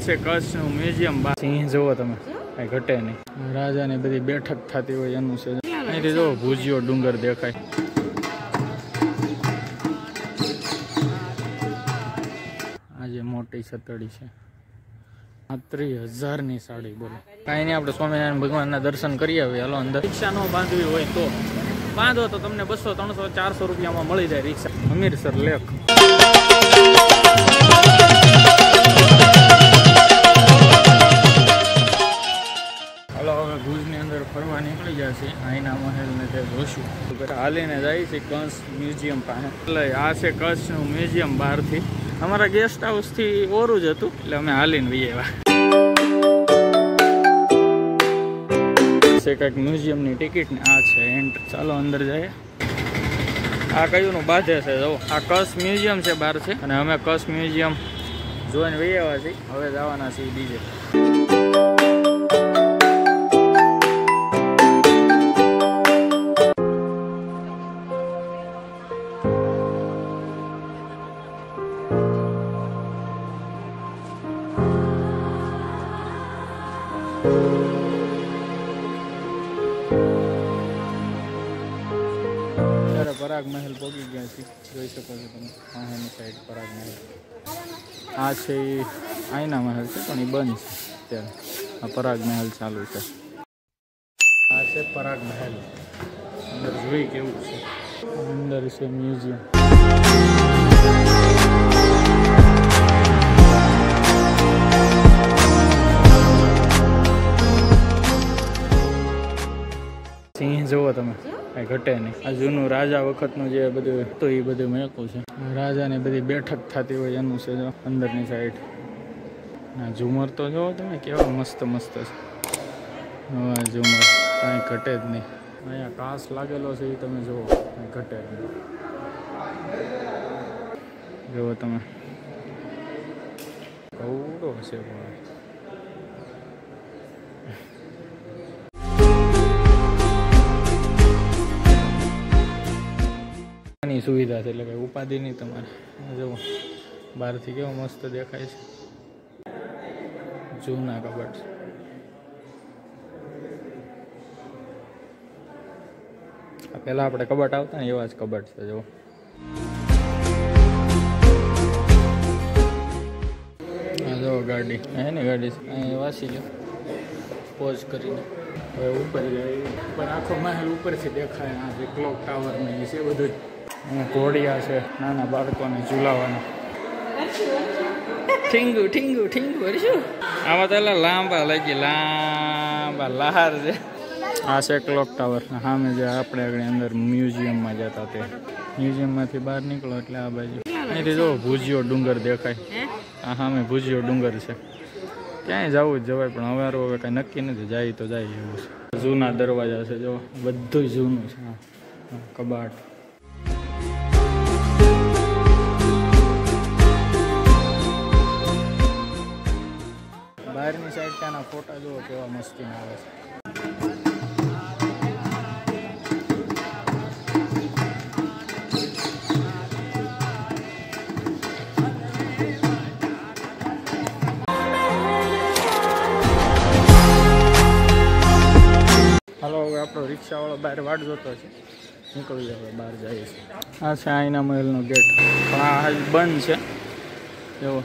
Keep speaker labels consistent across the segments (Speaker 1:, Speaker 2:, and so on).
Speaker 1: છે કચ્છનું મ્યુઝિયમ સિંહ જુઓ તમે કઈ ઘટે નહીં રાજાની બધી બેઠક થતી હોય એનું છે અહીંથી જો ભુજિયો ડુંગર દેખાય આજે મોટી સતડી છે 30,000 સાડી બોલો કાંઈ નહીં આપણે સ્વામિનારાયણ ભગવાનના દર્શન કરી આવીએ હાલો અંદર રિક્ષા ન બાંધવી હોય તો બાંધો તો તમને 200, 300, 400 રૂપિયામાં મળી જાય રિક્ષા હમીરસર લેક ભુજની અંદર ફરવા નીકળી ગયા છે આઈના મહેલ ને તે જોશું હાલીને જાય છે કચ્છ મ્યુઝિયમ પાસે એટલે આ છે કચ્છનું મ્યુઝિયમ બહારથી અમારા ગેસ્ટ હાઉસ થી ઓરું જ હતું એટલે અમે હાલીને વહી આવ્યા છે કંઈક મ્યુઝિયમની ટિકિટ ને આ છે એન્ટ ચાલો અંદર જાય આ કયું નું બાંધે છે જો આ કચ્છ મ્યુઝિયમ છે બહાર છે અને અમે કચ્છ મ્યુઝિયમ જોઈને વહી આવ્યા છીએ હવે જવાના છીએ બીજે પરાગ મહેલ પહોંચી ગયા છે જોઈ શકો છો તમે પાસેની સાઈડ પરાગ મહેલ આ છે એ આઈના મહેલ છે પણ એ બંધ છે અત્યારે આ પરાગ મહેલ ચાલુ છે આ છે પરાગ મહેલ અંદર જોઈ કેવું છે અંદર છે મ્યુઝિયમ સિંહ જુઓ તમે કઈ ઘટે નહીં આ જૂનું રાજા વખતનું જે બધું હતું એ બધું મેકું છે રાજાની બધી બેઠક થતી હોય એનું છે જો અંદરની સાઈડ ના ઝુમર તો જોવો તમે કેવા મસ્ત મસ્ત છે ઝુમર કાંઈ ઘટે જ નહીં અહીંયા કાચ લાગેલો છે એ તમે જુઓ કાંઈ ઘટે જ નહીં જુઓ તમે કવડો છે સુવિધા છે એટલે કઈ ઉપાધિ નહીં તમારે જુઓ બહારથી કેવો મસ્ત દેખાય છે જૂના કબાટ પેલા આપણે કબાટ આવતા ને એવા જ કબાટ છે જુઓ જુઓ ગાડી એની ગાડી છે અહીં વાસી લો પોઝ કરીને હવે ઉપર જાય પણ આખો મહેલ ઉપરથી દેખાય આ જે ક્લોક ટાવર ને એ છે બધું ઘોડિયા છે નાના બાળકોને ઝુલાવાના ઠીંગુ ઠીંગુ ઠીંગુ શું આમાં તો લાંબા લાગી લાંબા લહાર છે આ છે ક્લોક ટાવર સામે જે આપણે આગળ અંદર મ્યુઝિયમમાં જતા તે મ્યુઝિયમમાંથી બહાર નીકળો એટલે આ બાજુ અહીંથી જો ભુજિયો ડુંગર દેખાય આ સામે ભુજિયો ડુંગર છે ક્યાંય જવું જ જવાય પણ હવે કાંઈ નક્કી નથી જાય તો જાય એવું છે જૂના દરવાજા છે જો બધું જૂનું છે કબાટ બહારની સાઈડ ત્યાંના ફોટા જુઓ કેવા મસ્તીના આવે છે હાલો હવે આપણો રિક્ષાવાળો બહાર વાટ જોતો છે નીકળી જાય બહાર જાય છે આ છે આઈના મહેલનો ગેટ પણ આ બંધ છે એવો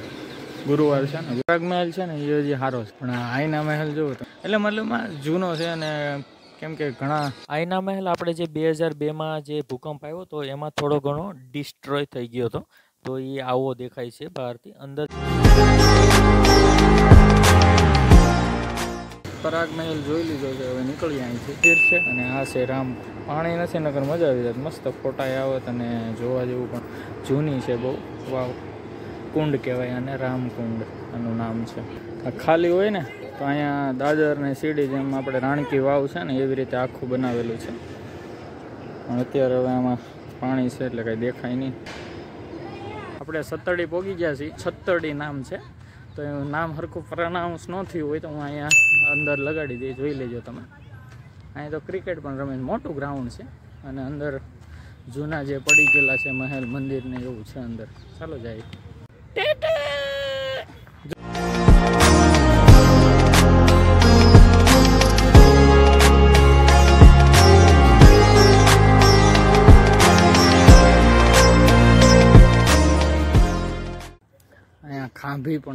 Speaker 1: ગુરુવાર છે ને પરાગ મહેલ છે ને એ હજી સારો છે પણ આઈના મહેલ જોવો તો એટલે મતલબમાં જૂનો છે અને કેમ કે ઘણા
Speaker 2: આઈના મહેલ આપણે જે 2002માં જે ભૂકંપ આવ્યો તો એમાં થોડો ઘણો ડિસ્ટ્રોય થઈ ગયો હતો તો એ આવો દેખાય છે બહારથી અંદર
Speaker 1: પરાગ મહેલ જોઈ લીધો છે હવે નીકળી અહીંથી તીર છે અને આ છે રામ પાણી નથી નગર મજા આવી જાય મસ્ત ફોટા આવત અને જોવા જેવું પણ જૂની છે બહુ વાવ કુંડ કહેવાય અને રામકુંડ આનું નામ છે આ ખાલી હોય ને તો અહીંયા દાદર ને સીડી જેમ આપણે રાણકી વાવ છે ને એવી રીતે આખું બનાવેલું છે પણ અત્યારે હવે આમાં પાણી છે એટલે કંઈ દેખાય નહીં આપણે સત્તડી પહોંચી ગયા છીએ છત્તડી નામ છે તો એનું નામ સરખું પ્રોનાઉન્સ ન થયું હોય તો હું અહીંયા અંદર લગાડી દઈ જોઈ લેજો તમે અહીંયા તો ક્રિકેટ પણ રમે મોટું ગ્રાઉન્ડ છે અને અંદર જૂના જે પડી ગયેલા છે મહેલ મંદિર ને એવું છે અંદર ચાલો જાય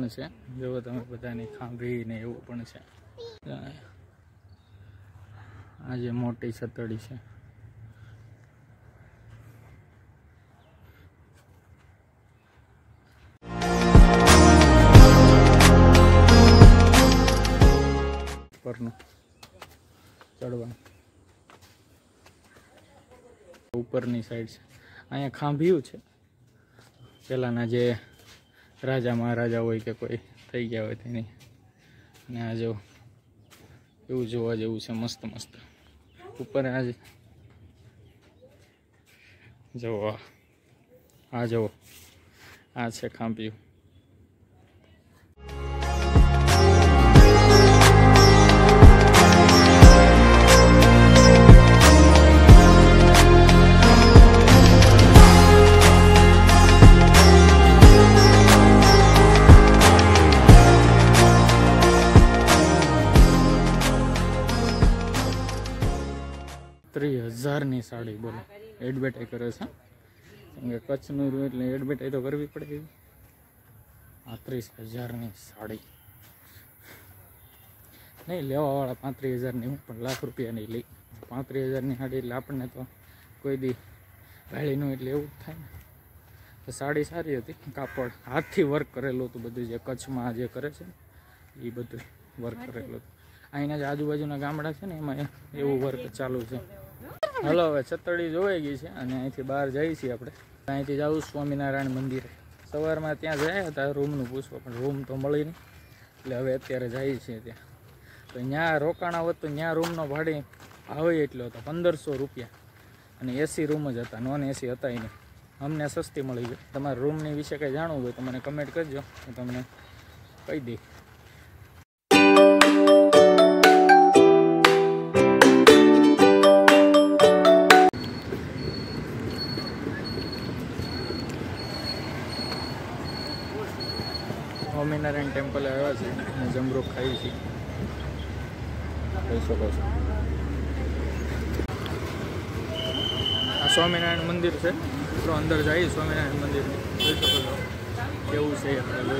Speaker 1: પણ છે, જો તમે બધાની ખાંભી ને એવું પણ છે. આ જે મોટી સતડી છે, ઉપરનું ચડવાનું ઉપરની સાઈડ છે. અહીંયા ખાંભિયું છે, પહેલાંના જે રાજા મહારાજા હોય કે કોઈ થઈ ગયા હોય તેની. અને આ જો એવું જોવા જેવું છે, મસ્ત મસ્ત ઉપર. આ જુઓ, આ જુઓ, આ છે ખાંભિયું. ની સાડી બોલો, એડવર્ટાઈઝ કરે છે કેમ કે કચ્છનું રહ્યું એટલે એડવર્ટાઈઝ તો કરવી પડે. 35,000ની સાડી નહીં, લેવાવાળા 35,000ની, હું પણ લાખ રૂપિયાની લઈ. 35,000ની સાડી એટલે આપણને તો કોઈ દી ભાળીનું એટલે એવું જ થાય ને. તો સાડી સારી હતી, કાપડ હાથથી વર્ક કરેલું હતું બધું, જે કચ્છમાં જે કરે છે એ બધું વર્ક કરેલું હતું. અહીંના જે આજુબાજુના ગામડા છે ને એમાં એવું વર્ક ચાલુ છે. હલો, હવે છતડી જોવાઈ ગઈ છે અને અહીંથી બહાર જઈએ છીએ આપણે. અહીંથી જાઉં સ્વામિનારાયણ મંદિરે. સવારમાં ત્યાં ગયા હતા રૂમનું પૂછવા, પણ રૂમ તો મળી નહીં, એટલે હવે અત્યારે જઈએ છીએ ત્યાં. તો ત્યાં રોકાણા હોત તો ત્યાં રૂમનો ભાડે આવે એટલો હતો, 1500 રૂપિયા, અને એસી રૂમ જ હતા, નોન એસી હતા નહીં. અમને સસ્તી મળી ગઈ. તમારે રૂમની વિશે કંઈ જાણવું હોય તો મને કમેન્ટ કરજો, હું તમને કહી દઈ. સ્વામિનારાયણ ટેમ્પલ આવ્યા છે અને જમરૂખ ખાઈ છે, જોઈ શકો છો. આ સ્વામિનારાયણ મંદિર છે, તો અંદર જઈએ સ્વામિનારાયણ મંદિર, જોઈ શકો છો કેવું છે. આપણે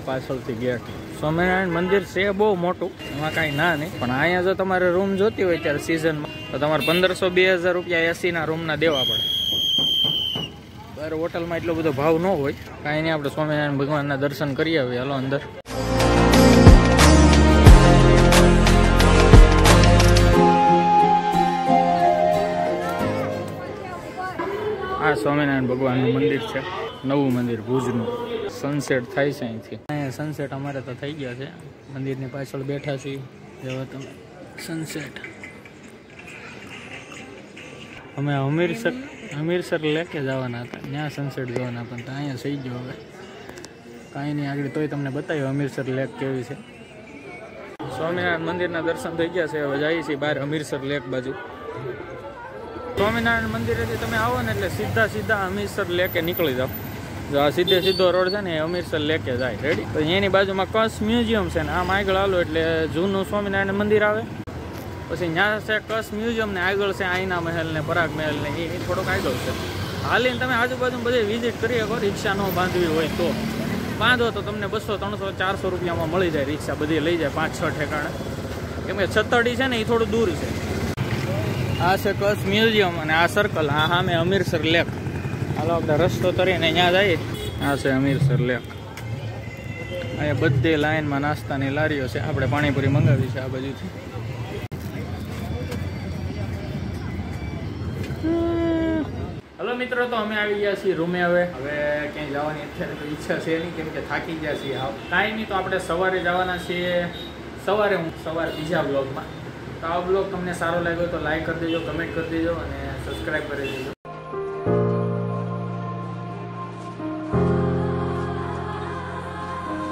Speaker 1: પાછળથી ગેટ. સ્વામિનારાયણ મંદિર છે બહુ મોટું, એમાં કાંઈ ના નહીં, પણ અહીંયા જો તમારે રૂમ જોતી હોય ત્યારે સિઝનમાં તો તમારે 1500-2000 રૂપિયા એસીના રૂમના દેવા પડે. બહાર હોટલમાં એટલો બધો ભાવ ન હોય. કાંઈ નહીં, આપણે સ્વામિનારાયણ ભગવાનના દર્શન કરી આવીએ. હાલો અંદર. આ સ્વામિનારાયણ ભગવાનનું મંદિર છે, નવું મંદિર ભુજનું. સનસેટ થાય છે અહીંથી. અહીંયા સનસેટ અમારે તો થઈ ગયા છે, મંદિરની પાછળ બેઠા છીએ. જેવા તમે સનસેટ. અમે હમીરસર લેકે જવાના હતા, ત્યાં સનસેટ જોવાના, પણ અહીંયા થઈ ગયો. હવે કાંઈ નહીં, આગળ તોય તમને બતાવ્યું હમીરસર લેક કેવી છે. સ્વામિનારાયણ મંદિરના દર્શન થઈ ગયા છે, હવે જઈએ છીએ બહાર હમીરસર લેક બાજુ. સ્વામિનારાયણ મંદિરેથી તમે આવો ને એટલે સીધા હમીરસર લેકે નીકળી જાઓ. જો આ સીધો રોડ છે ને એ હમીરસર લેકે જાય. રેડી? તો એની બાજુમાં કચ્છ મ્યુઝિયમ છે ને આમ આગળ હાલો એટલે જૂનું સ્વામિનારાયણ મંદિર આવે. પછી ત્યાં છે કચ્છ મ્યુઝિયમ ને આગળ છે આઈના મહેલ ને પરાગ મહેલ ને એ થોડોક આગળ છે. હાલીને તમે આજુબાજુ બધે વિઝિટ કરી શકો. રિક્ષા ન બાંધવી હોય તો બાંધો તો તમને 200, 300, 400 રૂપિયામાં મળી જાય. રિક્ષા બધી લઈ જાય 5-6 ઠેકાણે, કેમ કે છતડી છે ને એ થોડું દૂર છે. આ છે કચ્છ મ્યુઝિયમ અને આ સર્કલ, આ સામે હમીરસર લેક. હાલો આપણે રસ્તો તરીને અહીંયા જઈએ. આ છે હમીરસર લેક. અહીંયા બધી લાઈનમાં નાસ્તાની લારીઓ છે. આપણે પાણીપુરી મંગાવી છે આ બાજુથી. હલો મિત્રો, તો અમે આવી ગયા છીએ રૂમે. હવે ક્યાંય જવાની અત્યારે તો ઈચ્છા છે નહીં, કેમ કે થાકી ગયા છીએ. કાંઈ નહીં, તો આપણે સવારે જવાના છીએ. સવારે બીજા બ્લોગમાં. તો આ બ્લોગ તમને સારો લાગ્યો તો લાઈક કરી દેજો, કમેન્ટ કરી દેજો અને સબસ્ક્રાઈબ કરી દેજો.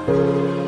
Speaker 1: Thank you.